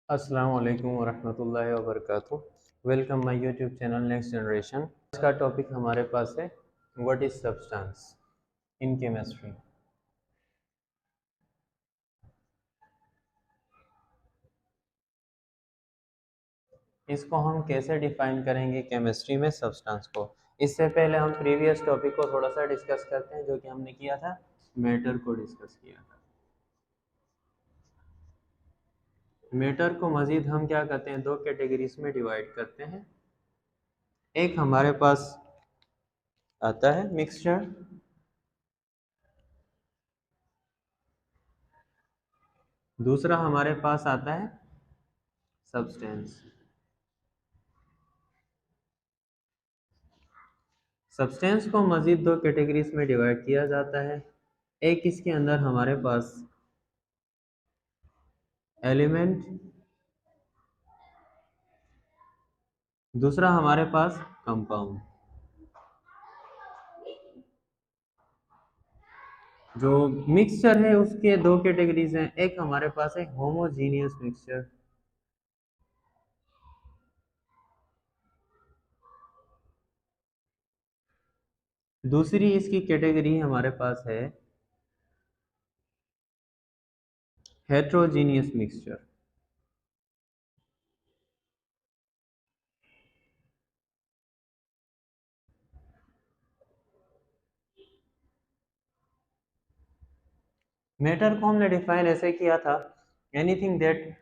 अस्सलाम वालेकुम वरहमतुल्लाहि वबरकातुहू। Welcome my YouTube channel next generation. आज का टॉपिक हमारे पास है what is substance in chemistry. इसको हम कैसे डिफाइन करेंगे केमिस्ट्री में सब्सटेंस को। इससे पहले हम प्रीवियस टॉपिक को थोड़ा सा डिस्कस करते हैं जो कि हमने किया था, मैटर को डिस्कस किया था। मैटर को मज़ीद हम क्या करते हैं, दो कैटेगरीज में डिवाइड करते हैं। एक हमारे पास आता है मिक्सचर, दूसरा हमारे पास आता है सब्सटेंस। सब्सटेंस को मज़ीद दो कैटेगरीज में डिवाइड किया जाता है। एक इसके अंदर हमारे पास एलिमेंट, दूसरा हमारे पास कंपाउंड। जो मिक्सचर है उसके दो कैटेगरीज हैं। एक हमारे पास है होमोजीनियस मिक्सचर, दूसरी इसकी कैटेगरी हमारे पास है हेट्रोजीनियस मिक्सचर। मैटर को हमने डिफाइन ऐसे किया था, anything that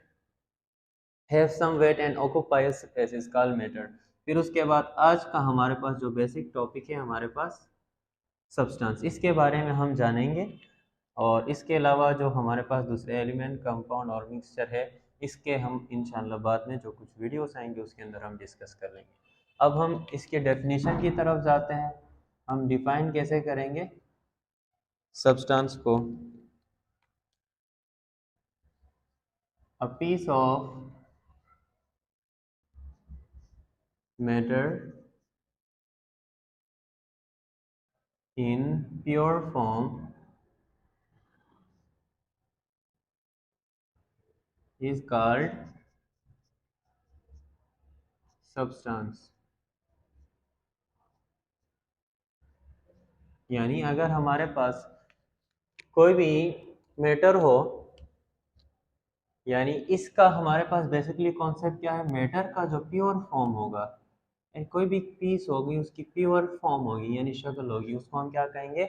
have some weight and occupies space is called matter. फिर उसके बाद आज का हमारे पास जो बेसिक टॉपिक है हमारे पास सब्सटेंस, इसके बारे में हम जानेंगे। और इसके अलावा जो हमारे पास दूसरे एलिमेंट, कंपाउंड और मिक्सचर है, इसके हम इंशाल्लाह बाद में जो कुछ वीडियोस आएंगे उसके अंदर हम डिस्कस कर लेंगे। अब हम इसके डेफिनेशन की तरफ जाते हैं। हम डिफाइन कैसे करेंगे सब्सटेंस को। A piece of matter in pure form is called substance। यानी अगर हमारे पास कोई भी मैटर हो, यानी इसका हमारे पास बेसिकली कॉन्सेप्ट क्या है, मैटर का जो प्योर फॉर्म होगा, कोई भी पीस होगी उसकी प्योर फॉर्म होगी यानी शक्ल होगी, उसको हम क्या कहेंगे,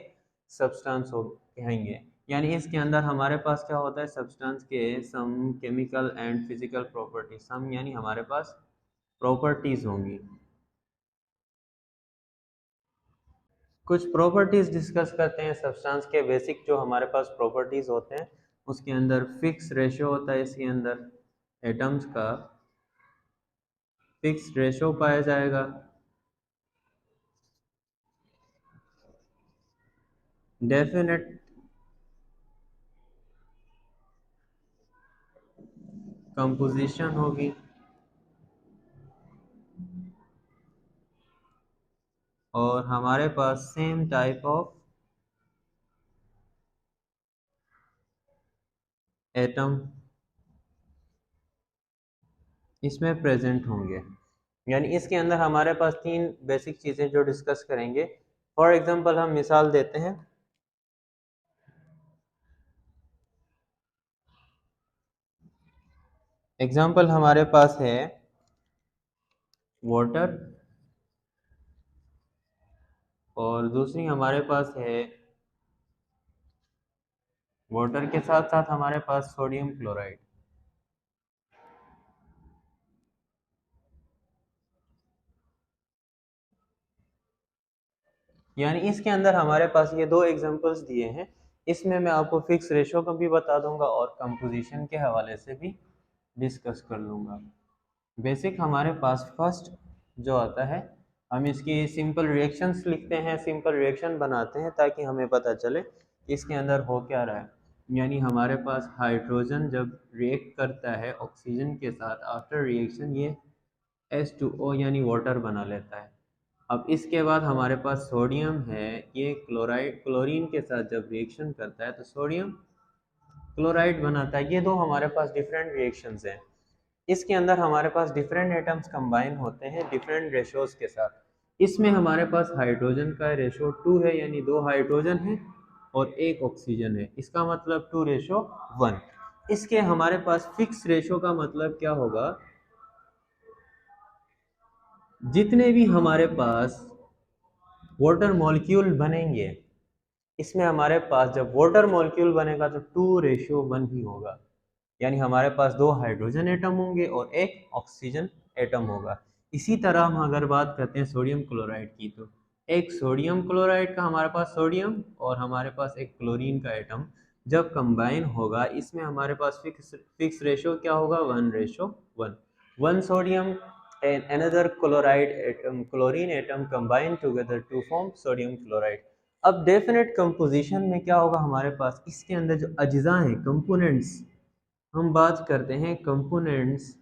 सब्सटेंस हो कहेंगे। यानी इसके अंदर हमारे पास क्या होता है, सब्सटेंस के some chemical and physical properties, some यानी हमारे पास प्रॉपर्टीज होंगी। कुछ प्रॉपर्टीज डिस्कस करते हैं सब्सटेंस के। बेसिक जो हमारे पास प्रॉपर्टीज होते हैं उसके अंदर फिक्स रेशियो होता है, इसके अंदर एटम्स का फिक्स रेशियो पाया जाएगा। डेफिनेट कंपोजिशन होगी और हमारे पास सेम टाइप ऑफ एटम इसमें प्रेजेंट होंगे। यानी इसके अंदर हमारे पास तीन बेसिक चीज़ें जो डिस्कस करेंगे। फॉर एग्जांपल हम मिसाल देते हैं, एग्जांपल हमारे पास है वाटर और दूसरी हमारे पास है वाटर के साथ साथ हमारे पास सोडियम क्लोराइड। यानी इसके अंदर हमारे पास ये दो एग्जांपल्स दिए हैं। इसमें मैं आपको फिक्स रेशो का भी बता दूंगा और कंपोजिशन के हवाले से भी डिस्कस कर लूँगा। बेसिक हमारे पास फर्स्ट जो आता है, हम इसकी सिंपल रिएक्शंस लिखते हैं, सिंपल रिएक्शन बनाते हैं ताकि हमें पता चले कि इसके अंदर हो क्या रहा है। यानी हमारे पास हाइड्रोजन जब रिएक्ट करता है ऑक्सीजन के साथ, आफ्टर रिएक्शन ये H2O यानी वाटर बना लेता है। अब इसके बाद हमारे पास सोडियम है, ये क्लोरीन के साथ जब रिएक्शन करता है तो सोडियम क्लोराइड बनाता है। ये दो हमारे पास डिफरेंट रिएक्शंस हैं। इसके अंदर हमारे पास डिफरेंट एटम्स कंबाइन होते हैं डिफरेंट रेशोज के साथ। इसमें हमारे पास हाइड्रोजन का रेशो 2 है, यानी 2 हाइड्रोजन है और 1 ऑक्सीजन है, इसका मतलब 2:1। इसके हमारे पास फिक्स रेशो का मतलब क्या होगा, जितने भी हमारे पास वाटर मॉलिक्यूल बनेंगे, इसमें हमारे पास जब वाटर मॉलिक्यूल बनेगा तो 2:1 ही होगा, यानी हमारे पास 2 हाइड्रोजन एटम होंगे और 1 ऑक्सीजन एटम होगा। इसी तरह हम अगर बात करते हैं सोडियम क्लोराइड की, तो एक सोडियम क्लोराइड का हमारे पास सोडियम और हमारे पास एक क्लोरीन का एटम जब कंबाइन होगा, इसमें हमारे पास फिक्स रेशो क्या होगा, 1:1। 1 sodium and another chloride atom, chlorine atom combine together to form sodium chloride। अब डेफिनेट कंपोजिशन में क्या होगा हमारे पास, इसके अंदर जो अज्जा हैं, कंपोनेंट्स, हम बात करते हैं कंपोनेंट्स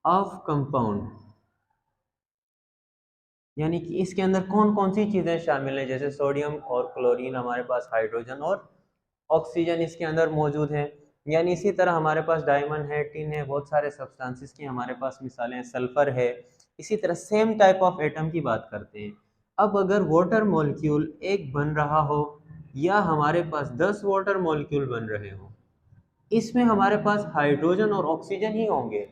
ऑफ कंपाउंड, यानी कि इसके अंदर कौन कौन सी चीज़ें शामिल हैं, जैसे सोडियम और क्लोरीन, हमारे पास हाइड्रोजन और ऑक्सीजन इसके अंदर मौजूद है। यानी इसी तरह हमारे पास डायमंड है, टिन है, बहुत सारे सब्सटेंसेस की हमारे पास मिसालें हैं, सल्फर है। इसी तरह सेम टाइप ऑफ एटम की बात करते हैं। अब अगर वाटर मॉलिक्यूल एक बन रहा हो या हमारे पास 10 वाटर मॉलिक्यूल बन रहे हो, इसमें हमारे पास हाइड्रोजन और ऑक्सीजन ही होंगे,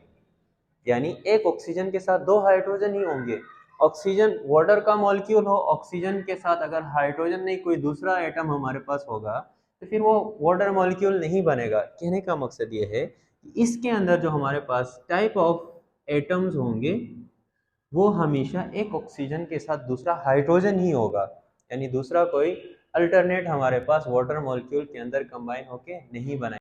यानी एक ऑक्सीजन के साथ 2 हाइड्रोजन ही होंगे। ऑक्सीजन वाटर का मॉलिक्यूल हो, ऑक्सीजन के साथ अगर हाइड्रोजन नहीं कोई दूसरा एटम हमारे पास होगा तो फिर वो वाटर मॉलिक्यूल नहीं बनेगा। कहने का मकसद ये है कि इसके अंदर जो हमारे पास टाइप ऑफ एटम्स होंगे वो हमेशा एक ऑक्सीजन के साथ दूसरा हाइड्रोजन ही होगा, यानी दूसरा कोई अल्टरनेट हमारे पास वाटर मॉलिक्यूल के अंदर कंबाइन होके नहीं बनेगा।